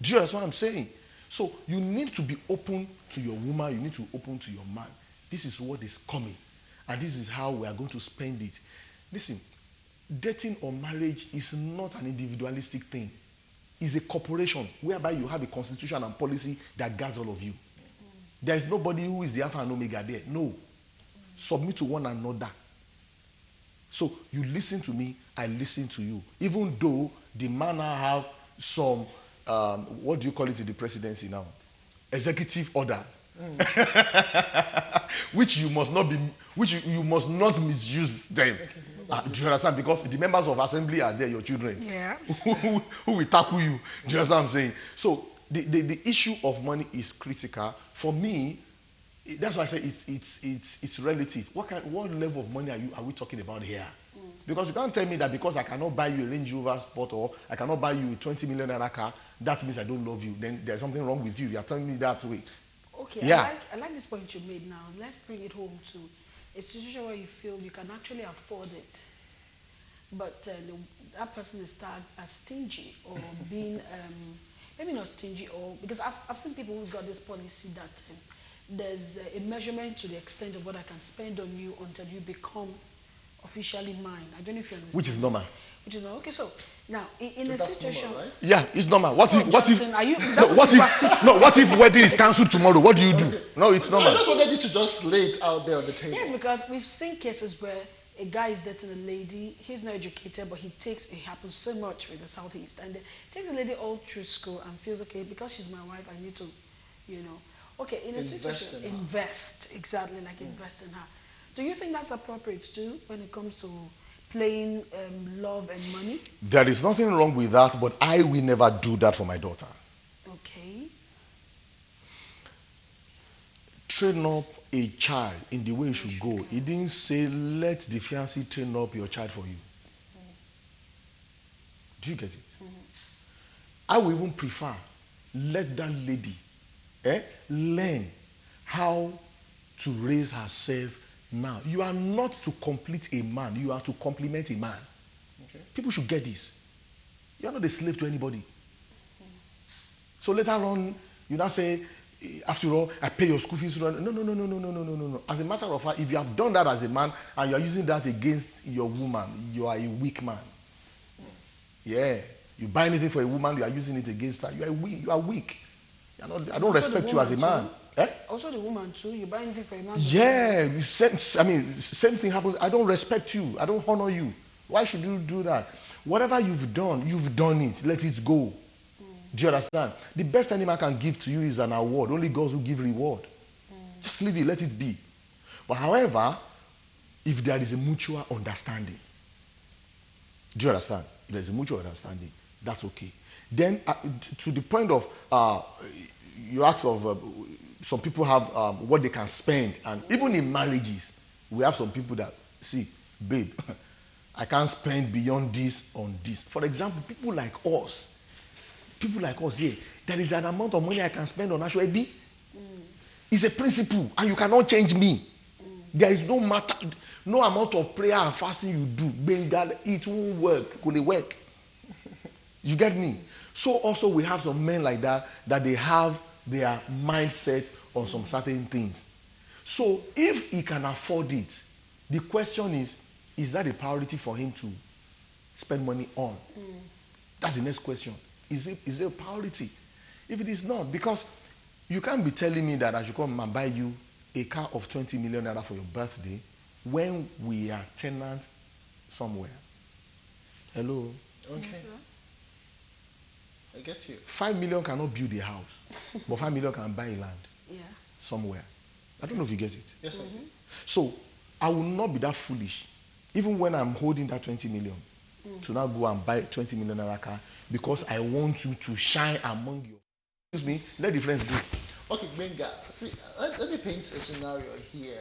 Do you understand what I'm saying? So you need to be open to your woman. You need to be open to your man. This is what is coming. And this is how we are going to spend it. Listen, dating or marriage is not an individualistic thing. It's a corporation whereby you have a constitution and policy that guards all of you. There is nobody who is the Alpha and Omega there. No. Submit to one another. So you listen to me, I listen to you. Even though the man now have some, what do you call it in the presidency now? Executive orders. Which you must not misuse them. Do you understand? Because the members of assembly are there, your children. Yeah. who will tackle you. Do you understand what I'm saying? So the issue of money is critical. For me, that's why I say it's relative. What level of money are we talking about here? Because you can't tell me that because I cannot buy you a Range Rover Sport or I cannot buy you a 20 million naira car, that means I don't love you. Then there's something wrong with you. You are telling me that way. Okay, yeah. I like this point you made now. Let's bring it home to a situation where you feel you can actually afford it, but that person is tagged as stingy or being, maybe not stingy, or because I've seen people who've got this policy that there's a measurement to the extent of what I can spend on you until you become officially mine. I don't know if you understand. Which is normal. Which is normal. Okay, so now in a situation, normal, right? Yeah, it's normal. What if wedding is cancelled tomorrow? What do you do? No, it's normal. I just wanted you to just lay it out there on the table. Yes, because we've seen cases where a guy is dating a lady, he's not educated, but it happens so much with the Southeast, and takes a lady all through school and feels, okay, because she's my wife, I need to, okay, in a situation, invest, exactly, like invest in her. Do you think that's appropriate too when it comes to playing love and money? There is nothing wrong with that, but I will never do that for my daughter. Okay. Train up a child in the way you should go. He didn't say, let the fiancé train up your child for you. Do you get it? I will even prefer, let that lady learn how to raise herself now. You are not to complete a man, you are to complement a man. Okay. People should get this. You are not a slave to anybody. So later on, you now say, after all, I pay your school fees. No. As a matter of fact, if you have done that as a man and you are using that against your woman, you are a weak man. Yeah. You buy anything for a woman, you are using it against her. You are weak. I don't respect you as a man. Also the woman too, you buy anything for a man? Yeah, same thing happens. I don't respect you. I don't honor you. Why should you do that? Whatever you've done it. Let it go. Do you understand? The best any man can give to you is an award. Only God will give reward. Just leave it, let it be. But however, if there is a mutual understanding, do you understand? If there is a mutual understanding, that's okay. Then to the point of, you ask of, some people have what they can spend. And even in marriages, we have some people that, see, babe, I can't spend beyond this on this. For example, people like us, yeah, there is an amount of money I can spend on Ashwebi. It's a principle, and you cannot change me. There is no amount of prayer and fasting you do. Bengal, it won't work. Could it work? You get me? So also we have some men like that they have their mindset on some certain things. So if he can afford it, the question is that a priority for him to spend money on? That's the next question. Is it a priority? If it is not, because you can't be telling me that I should come and buy you a car of 20 million naira for your birthday when we are tenants somewhere. Hello? Okay. Yes, I get you. 5 million cannot build a house, but 5 million can buy land somewhere. I don't know if you get it. Yes, sir. So I will not be that foolish, even when I'm holding that 20 million, to now go and buy a 20 million naira car because I want you to shine among you. Excuse me, let the friends go. Okay, Benga, see, let me paint a scenario here.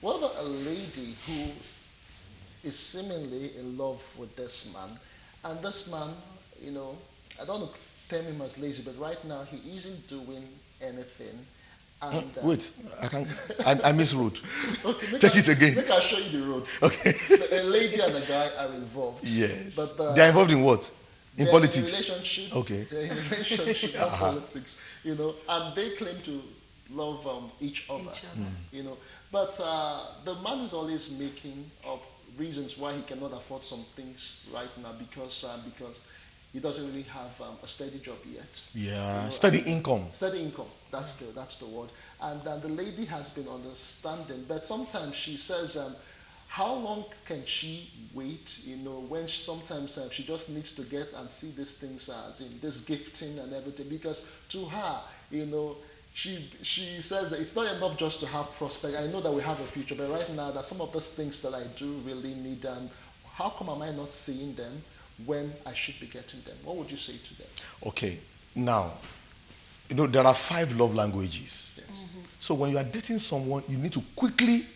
What about a lady who is seemingly in love with this man, and this man, I don't want to term him as lazy, but right now he isn't doing anything. And, wait, I miswrote. Okay, take it again. I'll show you the road. Okay. A lady and a guy are involved. Yes. But they are involved in what? In they're politics? in relationship, Okay. they're in relationship, not politics, and they claim to love each other, Each other. But the man is always making up reasons why he cannot afford some things right now because he doesn't really have a steady job yet. Yeah, steady income. Steady income. That's the word. And the lady has been understanding, but sometimes she says, how long can she wait? When sometimes she just needs to get and see these things as in this gifting and everything, because to her, she says it's not enough just to have prospect. I know that we have a future, but right now, that some of those things that I do really need, and how come am I not seeing them when I should be getting them? What would you say to them? Okay, now, there are 5 love languages. Yes. So when you are dating someone, you need to quickly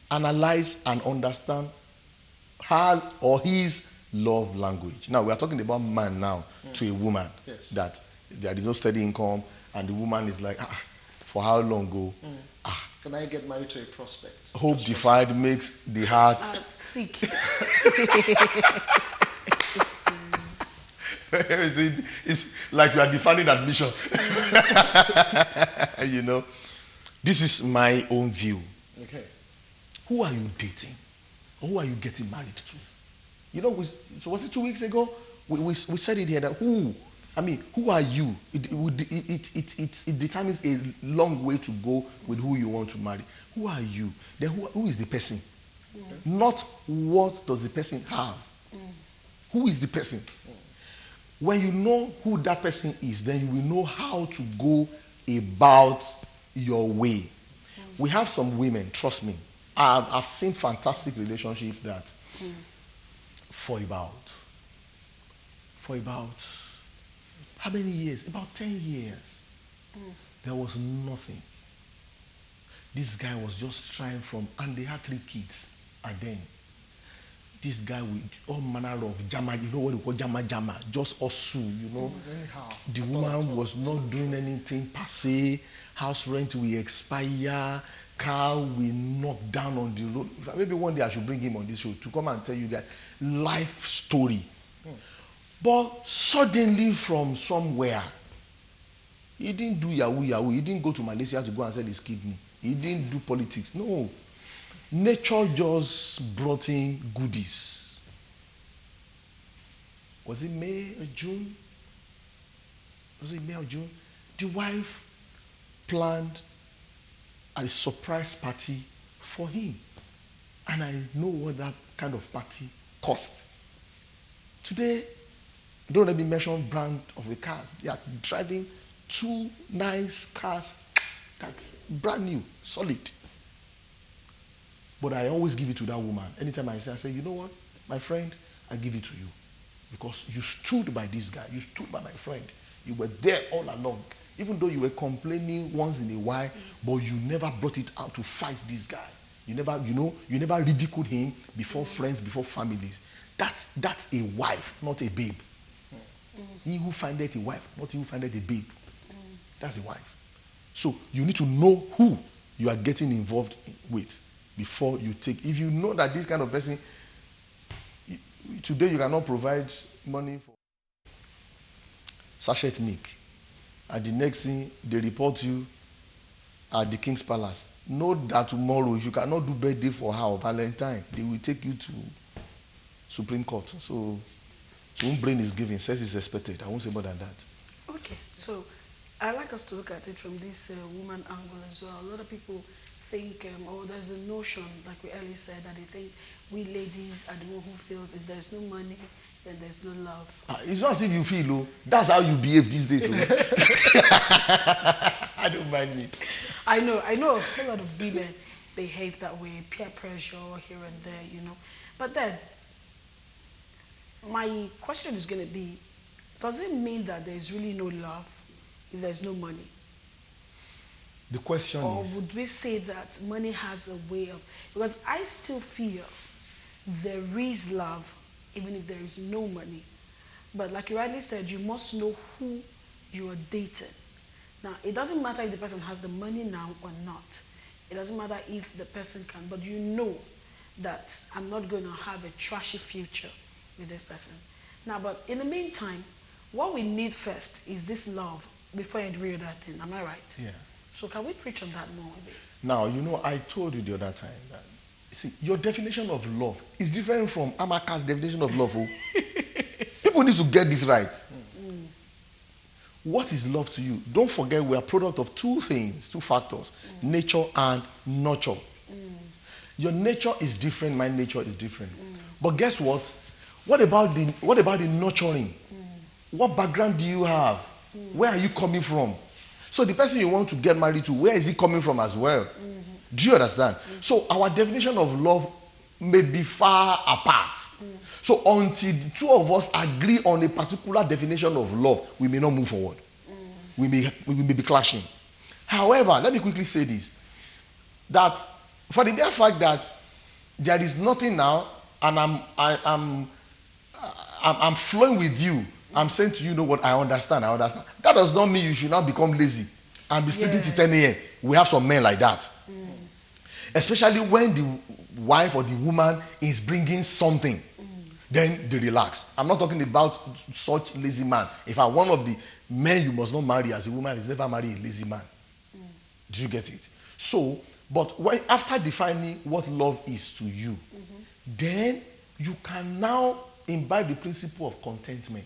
analyze and understand her or his love language. Now, we are talking about man now to a woman, Yes. that there is no steady income, and the woman is like, for how long go? Can I get married to a prospect? Hope defied makes the heart. Sick. It's like you are defining admission. This is my own view. Okay. Who are you dating? Or who are you getting married to? So was it 2 weeks ago? We said it here that who are you? It determines a long way to go with who you want to marry. Who are you? Then who is the person? Not what does the person have. Who is the person? When you know who that person is, then you will know how to go about your way. We have some women, trust me. I've seen fantastic relationships that for about how many years? About 10 years. There was nothing. This guy was just trying and they had 3 kids. And then this guy with all manner of jama, what they call jama, just hustle, Anyhow. The woman was not doing anything per se. House rent will expire. Car will knock down on the road. Maybe one day I should bring him on this show to come and tell you that life story. But suddenly from somewhere, he didn't do yahoo. He didn't go to Malaysia to go and sell his kidney. He didn't do politics. No. Nature just brought in goodies. Was it May or June? The wife planned a surprise party for him. And I know what that kind of party cost. Today, don't let me mention brand of the cars. They are driving 2 nice cars that's brand new, solid. But I always give it to that woman. Anytime I say, you know what, my friend, I give it to you. Because you stood by this guy. You stood by my friend. You were there all along. Even though you were complaining once in a while, but you never brought it out to fight this guy. You never ridiculed him before friends, before families. That's a wife, not a babe. He who findeth a wife, not he who findeth a babe. That's a wife. So you need to know who you are getting involved with before you take. If you know that this kind of person, today you cannot provide money for sachet milk, and the next thing they report you at the King's Palace. Know that tomorrow, if you cannot do birthday for her or Valentine, they will take you to Supreme Court. So whom brain is given, sex is expected. I won't say more than that. Okay, so I like us to look at it from this woman angle as well. A lot of people think, there's a notion, like we earlier said, that they think we ladies are the one who feels if there's no money, then there's no love. It's not as if you feel, that's how you behave these days. I don't mind me. I know a whole lot of women behave that way, peer pressure here and there, But then, my question is going to be, does it mean that there's really no love if there's no money? The question or is... would we say that money has a way of... Because I still feel there is love even if there is no money. But like you rightly said, you must know who you are dating. Now, it doesn't matter if the person has the money now or not. It doesn't matter if the person can, but you know that I'm not going to have a trashy future with this person. Now, but in the meantime, what we need first is this love before every other thing. Am I right? Yeah. So can we preach on that more a bit? Now, you know, I told you the other time that, see, your definition of love is different from Amaka's definition of love. Oh. People need to get this right. What is love to you? Don't forget we are product of two things, two factors, nature and nurture. Your nature is different, my nature is different. But guess what? What about the nurturing? What background do you have? Where are you coming from? So the person you want to get married to, where is he coming from as well? Do you understand? So our definition of love may be far apart. So until the two of us agree on a particular definition of love, we may not move forward. We may be clashing. However, let me quickly say this. That for the mere fact that there is nothing now, and I'm flowing with you, I'm saying to you, know what, I understand. That does not mean you should now become lazy and be sleeping till 10 a.m. We have some men like that. Especially when the wife or the woman is bringing something, then they relax. I'm not talking about such lazy man. In fact, one of the men you must not marry as a woman is never marry a lazy man. Do you get it? So, but after defining what love is to you, then you can now imbibe the principle of contentment.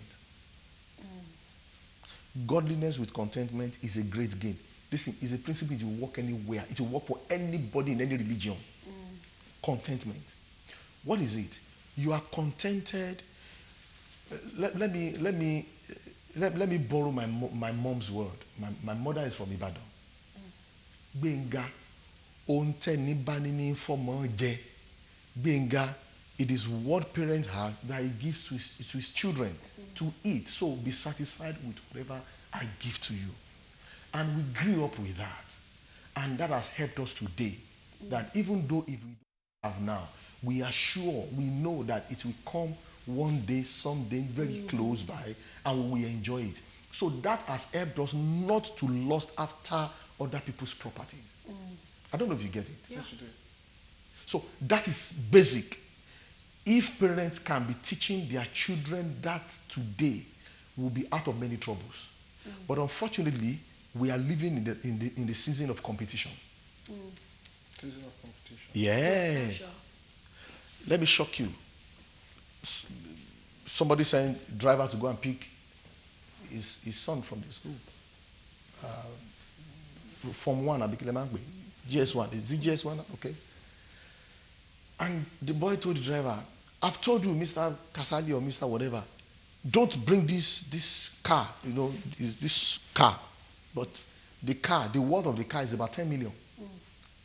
Godliness with contentment is a great gain. This is a principle that will work anywhere. It will work for anybody in any religion. Contentment. What is it? You are contented. Let me borrow my mom's word. My mother is from Ibadan. Benga, onte ni banini fomo je. Benga, it is what parents have that he gives to his children to eat. So be satisfied with whatever I give to you. And we grew up with that. And that has helped us today. That even though if we don't have now, we are sure, we know that it will come one day, someday, very close by, and we will enjoy it. So that has helped us not to lust after other people's property. I don't know if you get it. Yes, you do. So that is basic. If parents can be teaching their children that today, we'll be out of many troubles. But unfortunately, we are living in the season of competition. Season of competition. Yeah. Sure. Let me shock you. Somebody sent driver to go and pick his son from the school. Form 1, Abikilemangbe. GS1. Is it GS1? Okay. And the boy told the driver, I've told you, Mr. Kasali or Mr. whatever, don't bring this car, this car. But the worth of the car is about 10 million.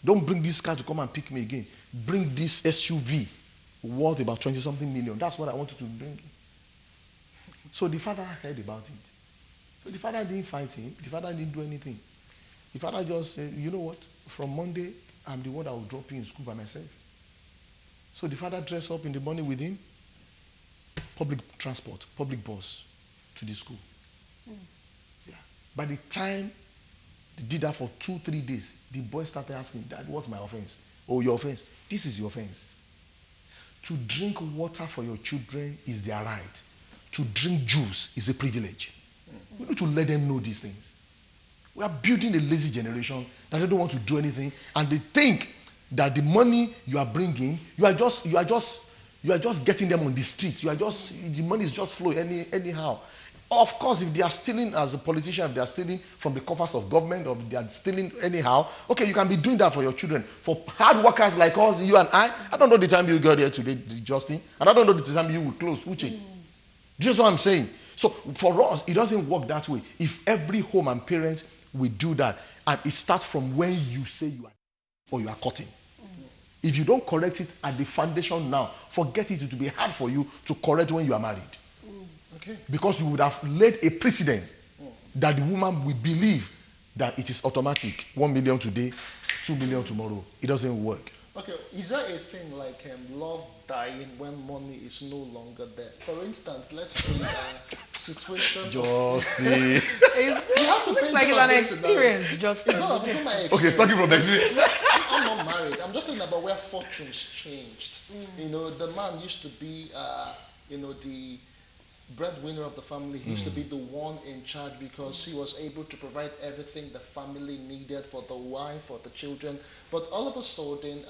Don't bring this car to come and pick me again. Bring this SUV worth about 20-something million. That's what I wanted to bring. So the father heard about it. So the father didn't fight him. The father didn't do anything. The father just said, you know what? From Monday, I'm the one that will drop you in school by myself. So the father dressed up in the morning with him, public transport, public bus to the school. Yeah. By the time they did that for 2-3 days, the boy started asking, Dad, what's my offense? Oh, your offense. This is your offense. To drink water for your children is their right. To drink juice is a privilege. We need to let them know these things. We are building a lazy generation that they don't want to do anything, and they think that the money you are bringing, you are just getting them on the street. The money is just flowing anyhow. Of course, if they are stealing as a politician, if they are stealing from the coffers of government, or if they are stealing anyhow, okay, you can be doing that for your children. For hard workers like us, you and I don't know the time you got here today, Justin, and I don't know the time you will close, Uche. Do you know what I'm saying? So for us, it doesn't work that way. If every home and parent will do that, and it starts from when you say you are or you are cutting. If you don't correct it at the foundation now, forget it. It will be hard for you to correct when you are married. Okay. Because you would have laid a precedent that the woman will believe that it is automatic. 1 million today, 2 million tomorrow. It doesn't work. Okay, is there a thing like love dying when money is no longer there? For instance, let's say a situation. Justin. You have to Looks paint like it's on an this scenario. experience, Justin. It's not about my experience. Okay, starting from the experience. I'm not married. I'm just thinking about where fortunes changed. The man used to be, breadwinner of the family. He used to be the one in charge because he was able to provide everything the family needed for the wife, for the children. But all of a sudden,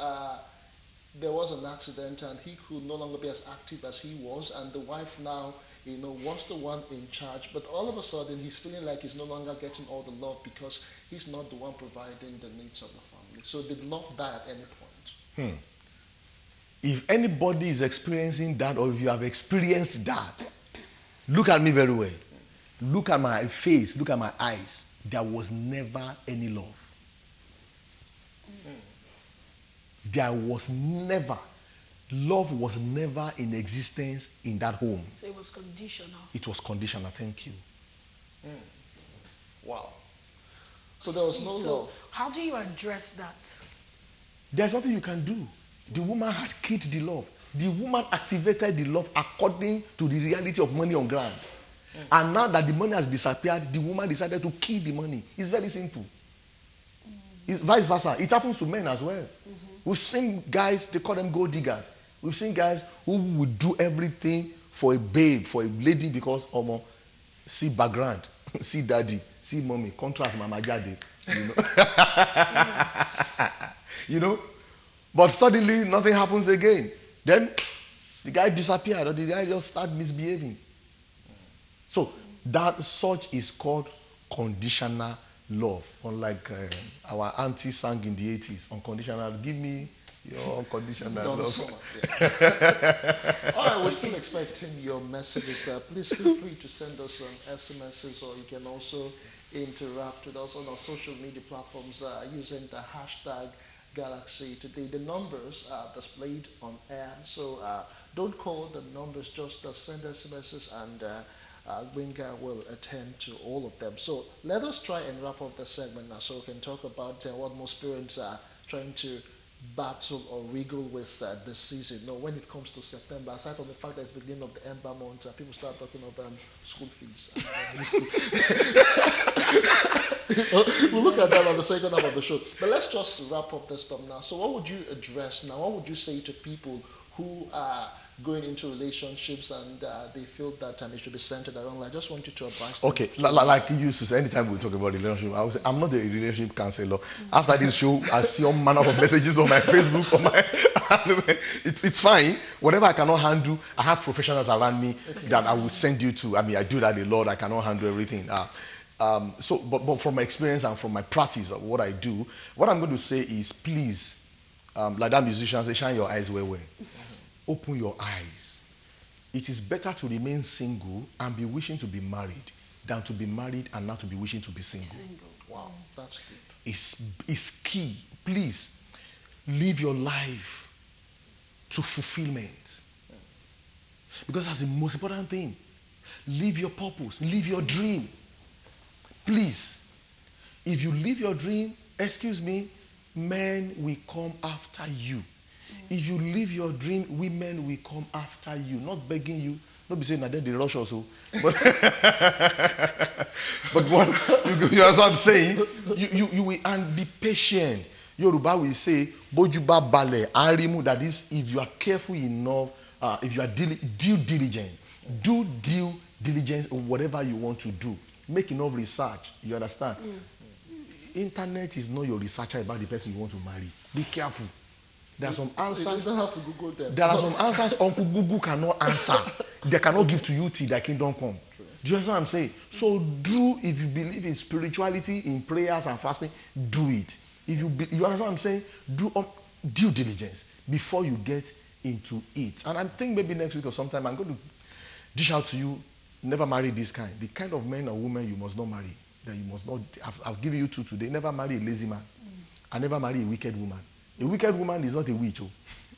there was an accident and he could no longer be as active as he was, and the wife now, was the one in charge. But all of a sudden, he's feeling like he's no longer getting all the love because he's not the one providing the needs of the family. So did love die at any point? If anybody is experiencing that, or if you have experienced that, look at me very well. Look at my face, look at my eyes. There was never any love. There was never. Love was never in existence in that home. So it was conditional. It was conditional, thank you. Wow. So there was no love. How do you address that? There's nothing you can do. The woman had killed the love. The woman activated the love according to the reality of money on ground. And now that the money has disappeared, the woman decided to kill the money. It's very simple. It's vice versa. It happens to men as well. We've seen guys, they call them gold diggers. We've seen guys who would do everything for a babe, for a lady, because see background, see daddy, see mommy, contrast mama jade. You know? But suddenly nothing happens again. Then the guy disappeared, or the guy just started misbehaving. So that such is called conditional love. Unlike our auntie sang in the 80s, unconditional, give me your unconditional love. So much, yeah. All right, we're still expecting your messages. Please feel free to send us some SMSs, or you can also interact with us on our social media platforms using the hashtag Galaxy Today. The numbers are displayed on air, so don't call the numbers, just send SMSs, and Gbenga will attend to all of them. So let us try and wrap up the segment now, so we can talk about what most parents are trying to battle or wriggle with this season. When it comes to September, aside from the fact that it's the beginning of the Ember month, people start talking about school fees. We'll look at that on the second half of the show. But let's just wrap up this stuff now. So what would you address now? What would you say to people who are going into relationships and they feel that it should be centered around? I just want you to advise them. Okay, like you used to say, anytime we talk about relationship, I would say, I'm not a relationship counselor. After this show, I see all manner of messages on my Facebook, on my it's fine. Whatever I cannot handle, I have professionals around me that I will send you to. I mean, I do that a lot. I cannot handle everything. But from my experience and from my practice of what I do, what I'm going to say is, please, like that musician say, shine your eyes well. Open your eyes. It is better to remain single and be wishing to be married than to be married and not to be wishing to be single. Wow, that's deep. It's key. Please, live your life to fulfillment. Because that's the most important thing. Live your purpose. Live your dream. Please, if you live your dream, excuse me, men will come after you. If you live your dream, women will come after you, not begging you. Not be saying that then they rush also. But what you know what I'm saying? You will, and be patient. Yoruba will say, Bojuba bale arimu. That is, if you are careful enough, if you are due diligence, do due diligence on whatever you want to do. Make enough research. You understand? Internet is not your researcher about the person you want to marry. Be careful. There are some answers. You don't have to Google them. There are some answers Uncle Google cannot answer. They cannot give to you till their kingdom come. True. Do you understand what I'm saying? So if you believe in spirituality, in prayers and fasting, do it. If you understand what I'm saying? Do due diligence before you get into it. And I think maybe next week or sometime I'm going to dish out to you, never marry this kind. The kind of men or women you must not marry. That you must not. I've given you two today. Never marry a lazy man. And never marry a wicked woman. A wicked woman is not a witch.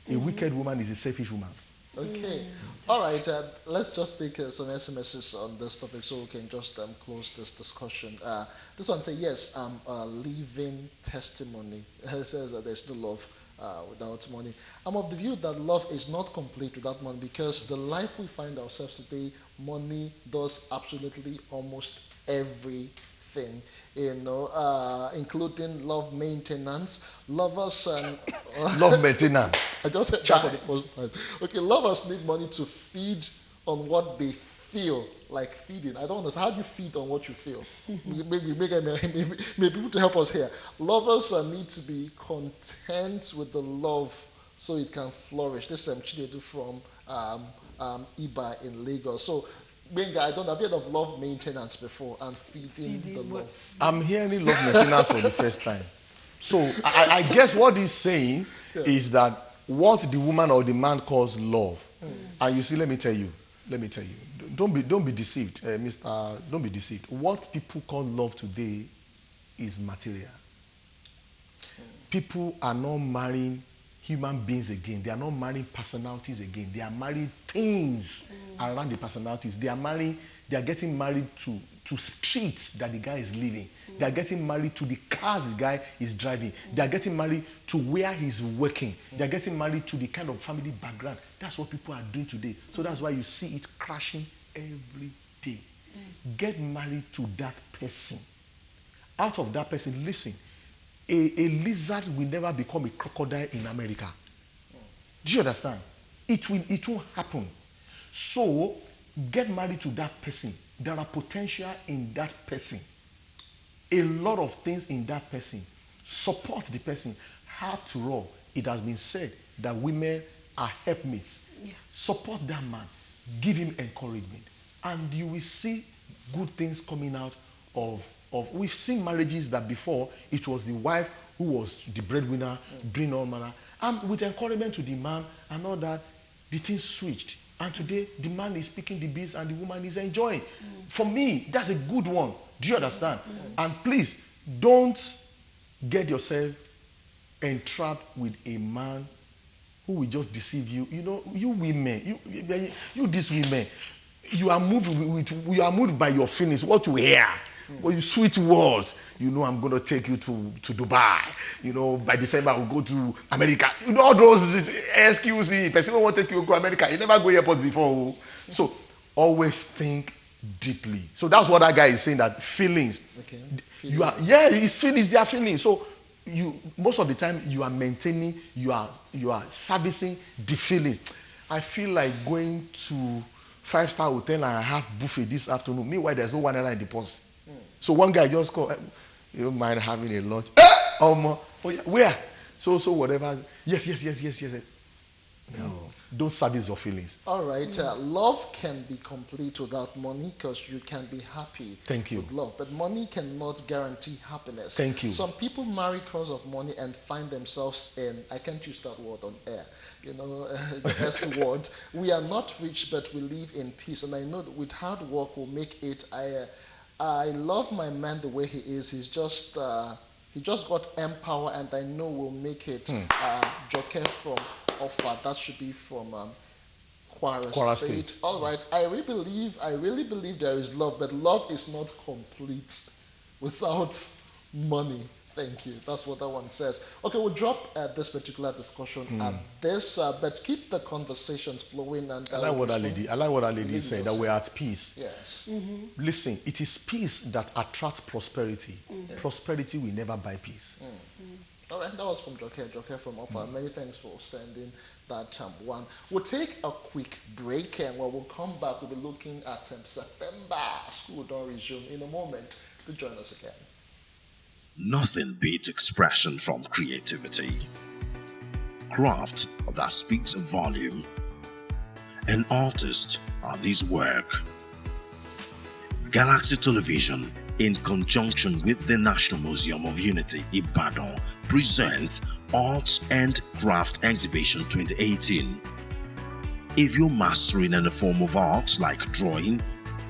A wicked woman is a selfish woman. Okay. All right. Let's just take some SMSs on this topic so we can just close this discussion. This one says, yes, I'm a living testimony. It says that there's no love without money. I'm of the view that love is not complete without money, because the life we find ourselves today, money does absolutely almost everything. Including love maintenance, lovers and love maintenance. I just said that for the first time. Okay, lovers need money to feed on what they feel like feeding. I don't understand. How do you feed on what you feel? Maybe people to help us here. Lovers need to be content with the love so it can flourish. This is Chinedu from Iba in Lagos. So, Benga, I've heard of love maintenance before and feeding the love. I'm hearing love maintenance for the first time. So I guess what he's saying is that what the woman or the man calls love, and you see, let me tell you, don't be deceived, Mister. Don't be deceived. What people call love today is material. People are not marrying human beings again. They are not marrying personalities again. They are marrying things around the personalities. They are getting married to streets that the guy is living. They are getting married to the cars the guy is driving. They are getting married to where he's working. They are getting married to the kind of family background. That's what people are doing today. So that's why you see it crashing every day. Get married to that person. Out of that person, listen, a lizard will never become a crocodile in America. Do you understand? It won't happen. So get married to that person. There are potential in that person. A lot of things in that person. Support the person. After all, it has been said that women are helpmates. Yeah. Support that man. Give him encouragement. And you will see good things coming out of we've seen marriages that before it was the wife who was the breadwinner, doing all manner. And with encouragement to the man and all that, the thing switched. And today, the man is speaking the biz and the woman is enjoying. For me, that's a good one. Do you understand? And please, don't get yourself entrapped with a man who will just deceive you. You know, you women, you these women, you are moved by your feelings, what you hear. Well, you sweet words. You know, I'm going to take you to Dubai. You know, by December, I will go to America. You know, all those excuses. Person won't take you to America. You never go airport before. So, always think deeply. So, that's what that guy is saying, that feelings. Okay. His feelings, they are feelings. So, most of the time, you are maintaining, you are servicing the feelings. I feel like going to 5-star hotel and I have buffet this afternoon. Meanwhile, there's no one around in the post. So one guy just called, you don't mind having a lunch? Oh yeah, where? So whatever. Yes. No, don't service your feelings. All right. Love can be complete without money because you can be happy with love. But money cannot guarantee happiness. Thank you. Some people marry because of money and find themselves in, I can't use that word on air, you know, the S word. We are not rich, but we live in peace. And I know that with hard work we'll make it. I love my man the way he is. He just got empower, and I know we'll make it. Joker from Offa, that should be from Kwara State. All right. I really believe there is love, but love is not complete without money. Thank you. That's what that one says. Okay, we'll drop this particular discussion at this, but keep the conversations flowing. And I like what that lady said, that we're at peace. Yes. Listen, it is peace that attracts prosperity. Prosperity will never buy peace. All right, that was from Joker from Offa. Many thanks for sending that one. We'll take a quick break, and when we'll come back, we'll be looking at September. School don't resume in a moment. Do join us again. Nothing beats expression from creativity. Craft that speaks a volume. An artist and his work. Galaxy Television, in conjunction with the National Museum of Unity, Ibadan, presents Arts and Craft Exhibition 2018. If you're mastering any form of art like drawing,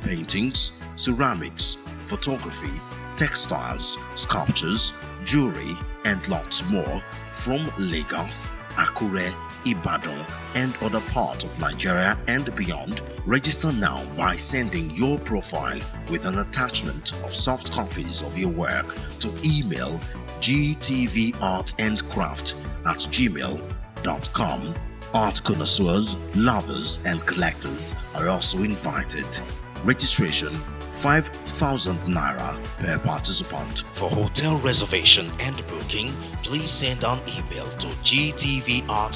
paintings, ceramics, photography, textiles, sculptures, jewelry, and lots more from Lagos, Akure, Ibadan, and other parts of Nigeria and beyond, register now by sending your profile with an attachment of soft copies of your work to email gtvartandcraft@gmail.com. Art connoisseurs, lovers, and collectors are also invited. Registration 5,000 naira per participant. For hotel reservation and booking, please send an email to gtvartandcraft